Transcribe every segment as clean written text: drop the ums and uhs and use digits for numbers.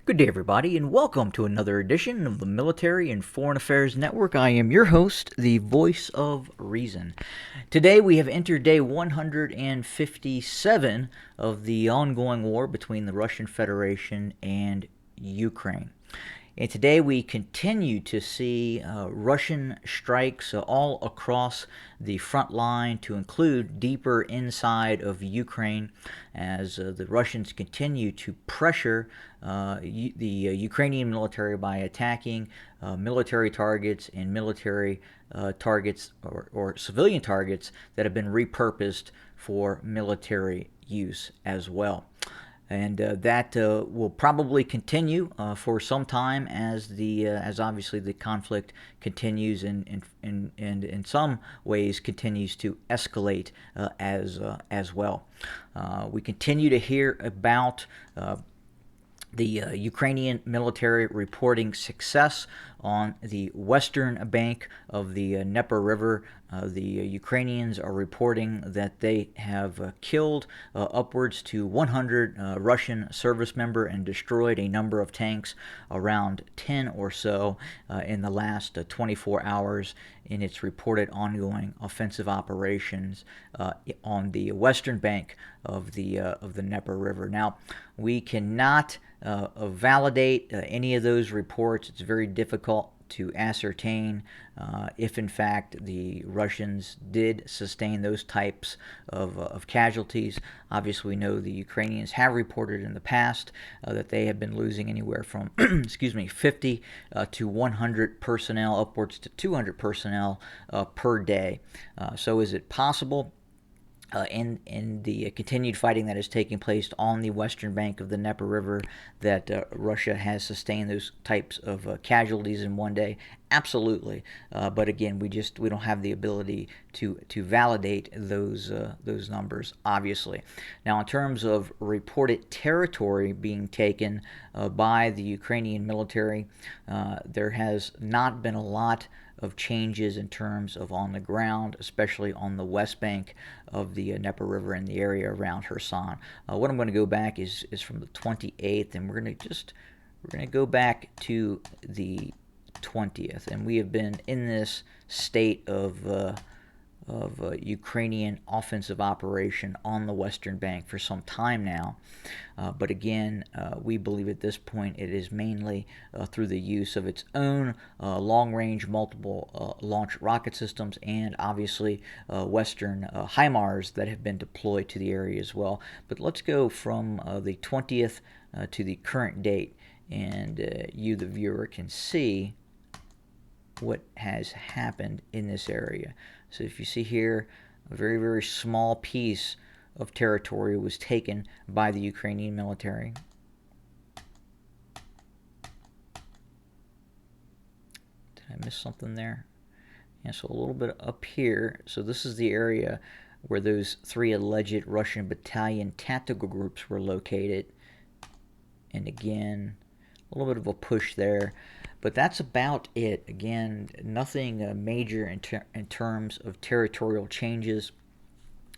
Good day, everybody, and welcome to another edition of the Military and Foreign Affairs Network. I am your host, the voice of reason. Today, we have entered day 157 of the ongoing war between the Russian Federation and Ukraine. And today we continue to see Russian strikes all across the front line, to include deeper inside of Ukraine, as the Russians continue to pressure the Ukrainian military by attacking military targets and military targets or civilian targets that have been repurposed for military use as well. And that will probably continue for some time as obviously the conflict continues and in some ways continues to escalate as well. We continue to hear about the Ukrainian military reporting success on the western bank of the Dnieper River. The Ukrainians are reporting that they have killed upwards to 100 Russian service members and destroyed a number of tanks, around 10 or so, in the last 24 hours in its reported ongoing offensive operations on the western bank of the Dnieper River. Now, we cannot validate any of those reports. It's very difficult to ascertain if in fact the Russians did sustain those types of casualties. Obviously, we know the Ukrainians have reported in the past that they have been losing anywhere from 50 to 100 personnel, upwards to 200 personnel per day. So is it possible in the continued fighting that is taking place on the western bank of the Dnieper River that Russia has sustained those types of casualties in one day? Absolutely, but again, we don't have the ability to validate those numbers, obviously. Now, in terms of reported territory being taken by the Ukrainian military, there has not been a lot of changes in terms of on the ground, especially on the west bank of the Dnieper River in the area around Kherson. What I'm going to go back is from the 28th, and we're going to go back to the 20th, and we have been in this state of Ukrainian offensive operation on the western bank for some time now. But again, we believe at this point it is mainly through the use of its own long-range multiple launch rocket systems, and obviously Western HIMARS that have been deployed to the area as well. But let's go from the 20th to the current date, and you, the viewer, can see what has happened in this area. So if you see here, a very, very small piece of territory was taken by the Ukrainian military. Did I miss something there? Yeah, so a little bit up here. So this is the area where those 3 alleged Russian battalion tactical groups were located. And again, a little bit of a push there. But that's about it. Again, nothing major in terms of territorial changes.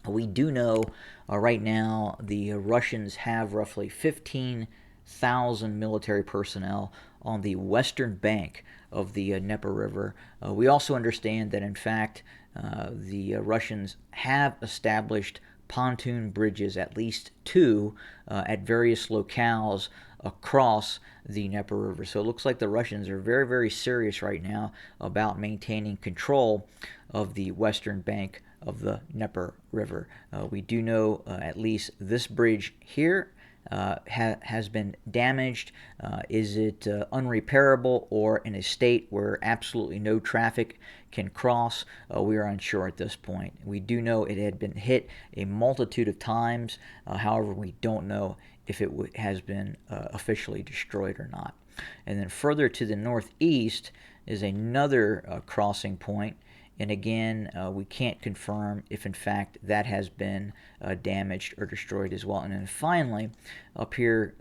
We do know right now the Russians have roughly 15,000 military personnel on the western bank of the Dnieper River. We also understand that, in fact, the Russians have established pontoon bridges, at least 2, at various locales across the Dnieper River. So it looks like the Russians are very, very serious right now about maintaining control of the western bank of the Dnieper River. We do know at least this bridge here has been damaged. Is it unrepairable or in a state where absolutely no traffic can cross? We are unsure at this point. We do know it had been hit a multitude of times. However, we don't know if it has been officially destroyed or not. And then further to the northeast is another crossing point. And again, we can't confirm if in fact that has been damaged or destroyed as well. And then finally, up here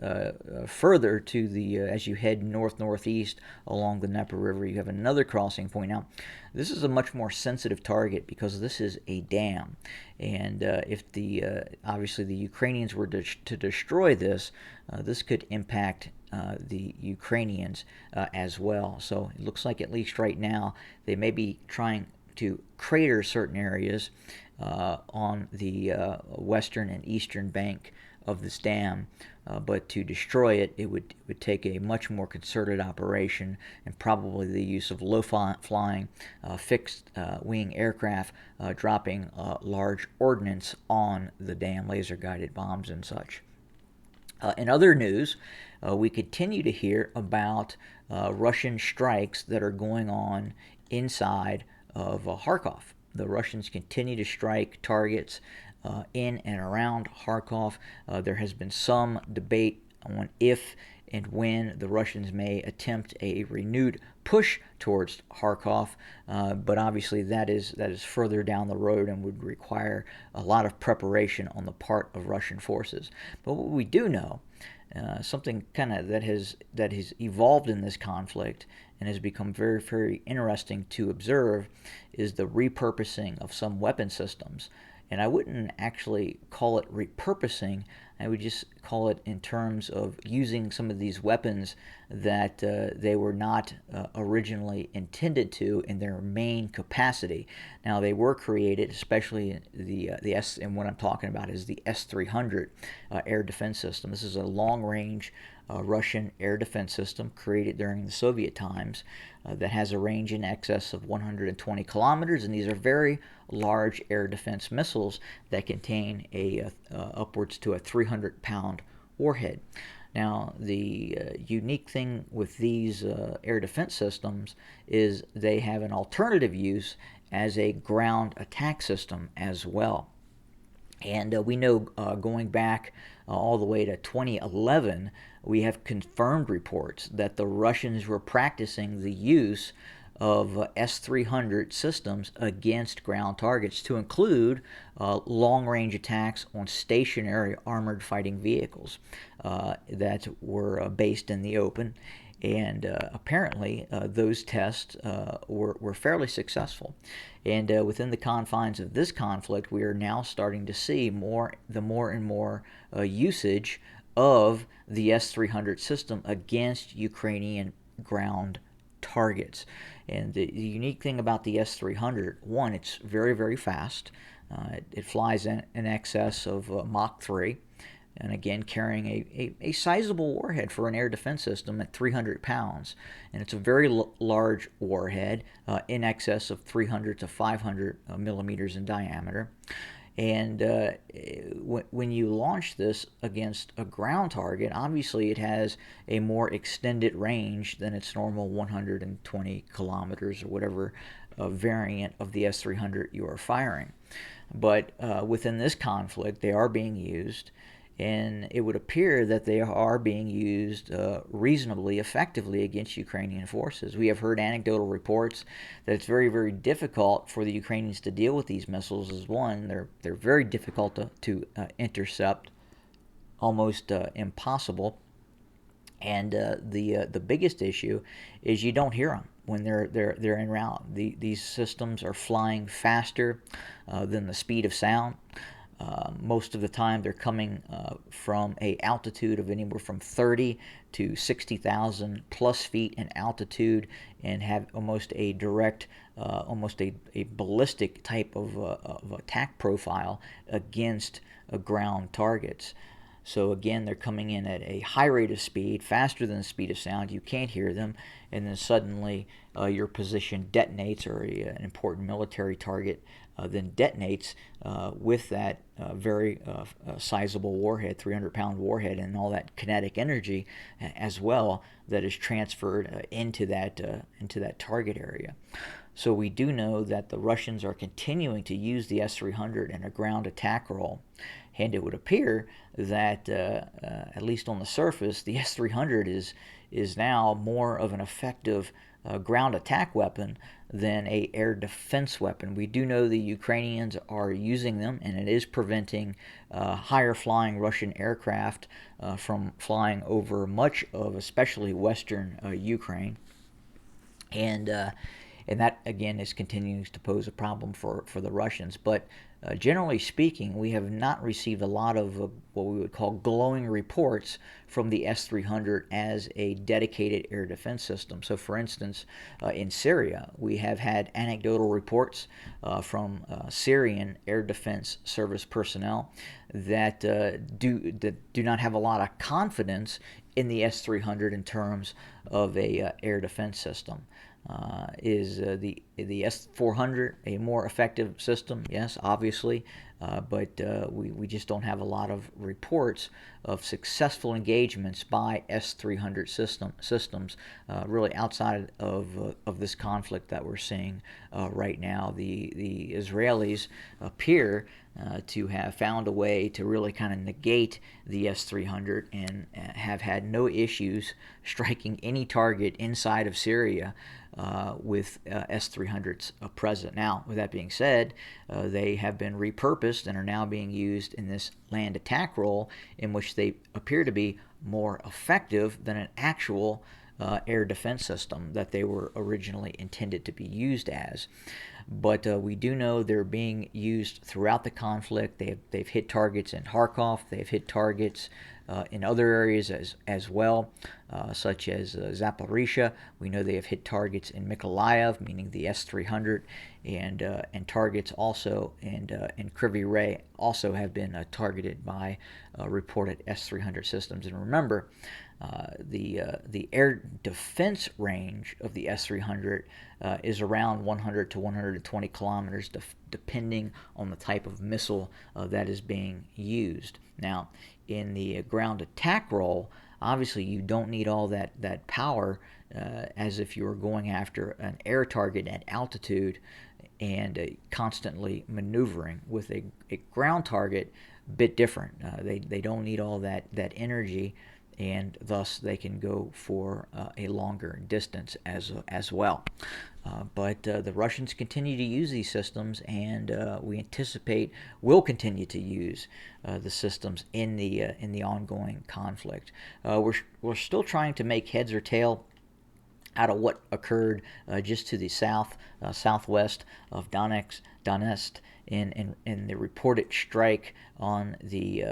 further to the, as you head northeast along the Dnieper River, you have another crossing point. Now, this is a much more sensitive target because this is a dam. And if the obviously the Ukrainians were to destroy this, this could impact the Ukrainians as well. So it looks like, at least right now, they may be trying to crater certain areas on the western and eastern bank of this dam, but to destroy it, it would take a much more concerted operation, and probably the use of low-flying fixed-wing aircraft dropping large ordnance on the dam, laser-guided bombs and such. In other news, we continue to hear about Russian strikes that are going on inside of Kharkov. The Russians continue to strike targets in and around Kharkov. There has been some debate on if and when the Russians may attempt a renewed push towards Kharkov, but obviously that is further down the road and would require a lot of preparation on the part of Russian forces. But what we do know, something kind of that has evolved in this conflict and has become very, very interesting to observe, is the repurposing of some weapon systems. And I wouldn't actually call it repurposing. I would just call it in terms of using some of these weapons that they were not originally intended to in their main capacity. Now, they were created, especially the S, and what I'm talking about is the S-300 air defense system. This is a long-range Russian air defense system created during the Soviet times that has a range in excess of 120 kilometers, and these are very large air defense missiles that contain upwards to a 300-pound warhead. Now, the unique thing with these air defense systems is they have an alternative use as a ground attack system as well. And we know going back all the way to 2011, we have confirmed reports that the Russians were practicing the use of S-300 systems against ground targets, to include long-range attacks on stationary armored fighting vehicles that were based in the open. And apparently those tests were fairly successful. And within the confines of this conflict, we are now starting to see more and more usage of the S-300 system against Ukrainian ground targets. And the unique thing about the S-300, one, it's very, very fast. It flies in excess of Mach 3. And again, carrying a sizable warhead for an air defense system at 300 pounds. And it's a very large warhead, in excess of 300 to 500 millimeters in diameter. And when you launch this against a ground target, obviously it has a more extended range than its normal 120 kilometers or whatever variant of the S-300 you are firing. But within this conflict, they are being used, and it would appear that they are being used reasonably effectively against Ukrainian forces. We have heard anecdotal reports that it's very, very difficult for the Ukrainians to deal with these missiles. As one, they're very difficult to intercept, almost impossible. And the biggest issue is you don't hear them when they're en route. These systems are flying faster than the speed of sound. Most of the time they're coming from a altitude of anywhere from 30 to 60,000 plus feet in altitude, and have almost a direct, almost a ballistic type of attack profile against ground targets. So again, they're coming in at a high rate of speed, faster than the speed of sound. You can't hear them, and then suddenly your position detonates, or an important military target then detonates with that very sizable warhead, 300-pound warhead, and all that kinetic energy as well that is transferred into that target area. So we do know that the Russians are continuing to use the S-300 in a ground attack role, and it would appear that, at least on the surface, the S-300 is now more of an effective ground attack weapon than a air defense weapon. We do know the Ukrainians are using them, and it is preventing higher flying Russian aircraft from flying over much of especially western Ukraine. And and that again is continuing to pose a problem for the Russians. But generally speaking, we have not received a lot of what we would call glowing reports from the S-300 as a dedicated air defense system. So, for instance, in Syria, we have had anecdotal reports from Syrian air defense service personnel that do not have a lot of confidence in the S-300 in terms of a air defense system. Is the S-400 a more effective system? Yes, obviously, but we just don't have a lot of reports of successful engagements by S-300 systems really outside of this conflict that we're seeing right now. The Israelis appear to have found a way to really kind of negate the S-300 and have had no issues striking any target inside of Syria with S-300s present. Now, with that being said, they have been repurposed and are now being used in this land attack role, in which they appear to be more effective than an actual air defense system that they were originally intended to be used as. But we do know they're being used throughout the conflict. They've hit targets in Kharkov. They've hit targets in other areas as well, such as Zaporizhia. We know they have hit targets in Mykolaiv, meaning the S-300, and targets also in Kryvyi Rih also have been targeted by reported S-300 systems. And remember, the air defense range of the S-300 is around 100 to 120 kilometers, depending on the type of missile that is being used. Now, in the ground attack role, obviously you don't need all that power as if you were going after an air target at altitude and constantly maneuvering. With a ground target, bit different. They don't need all that energy, and thus they can go for a longer distance as well. But the Russians continue to use these systems, and we anticipate will continue to use the systems in the ongoing conflict. We're still trying to make heads or tail out of what occurred just to the southwest of Donetsk in the reported strike on the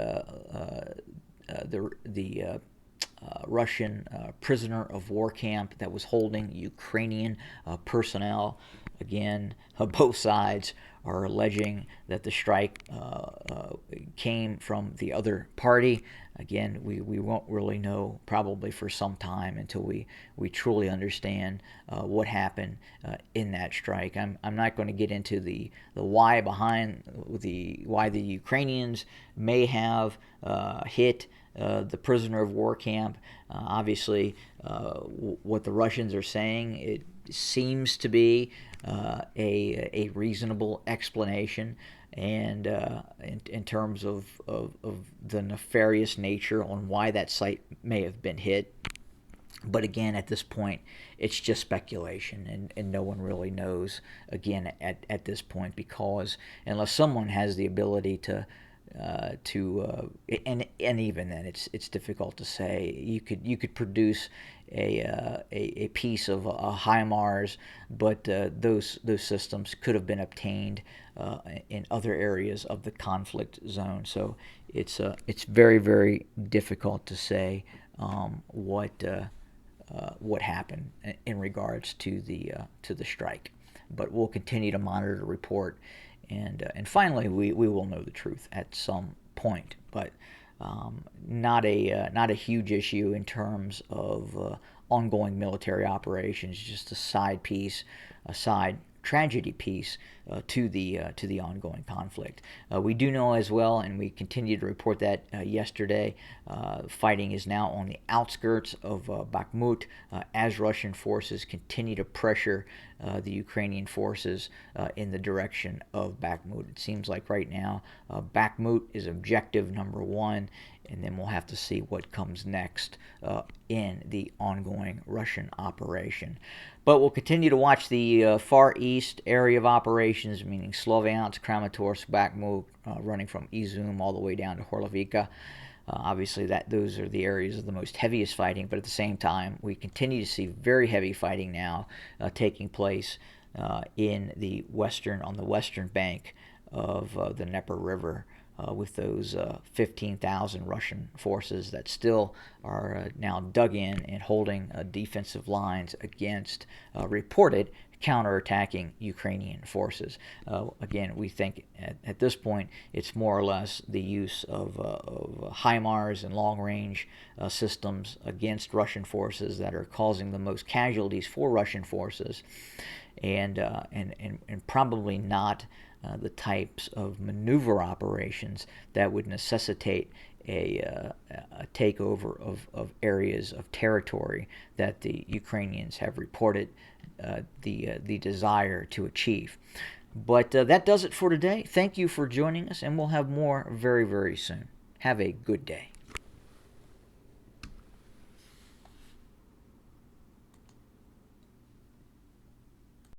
Russian prisoner of war camp that was holding Ukrainian personnel. Again, both sides are alleging that the strike came from the other party. Again, we won't really know probably for some time until we truly understand what happened in that strike. I'm not going to get into the why behind why the Ukrainians may have hit the prisoner of war camp. Obviously, what the Russians are saying, it seems to be a reasonable explanation, and in terms of the nefarious nature on why that site may have been hit. But again, at this point, it's just speculation, and no one really knows, again, at this point, because unless someone has the ability to and even then it's difficult to say. You could produce a piece of HIMARS, but those systems could have been obtained in other areas of the conflict zone. So it's very, very difficult to say what happened in regards to the strike. But we'll continue to monitor the report. And finally, we will know the truth at some point, but not a huge issue in terms of ongoing military operations. Just a side piece, a side tragedy piece to the ongoing conflict. We do know as well, and we continue to report that yesterday, fighting is now on the outskirts of Bakhmut as Russian forces continue to pressure the Ukrainian forces in the direction of Bakhmut. It seems like right now Bakhmut is objective number one, and then we'll have to see what comes next in the ongoing Russian operation. But we'll continue to watch the Far East area of operations, meaning Sloviansk, Kramatorsk, Bakhmut, running from Izum all the way down to Horlovika. Obviously, those are the areas of the most heaviest fighting, but at the same time, we continue to see very heavy fighting now taking place in the on the western bank of the Dnieper River, with those 15,000 Russian forces that still are now dug in and holding defensive lines against reported counterattacking Ukrainian forces. Again, we think at this point it's more or less the use of HIMARS and long-range systems against Russian forces that are causing the most casualties for Russian forces, and probably not the types of maneuver operations that would necessitate a takeover of areas of territory that the Ukrainians have reported the desire to achieve. But that does it for today. Thank you for joining us, and we'll have more very, very soon. Have a good day.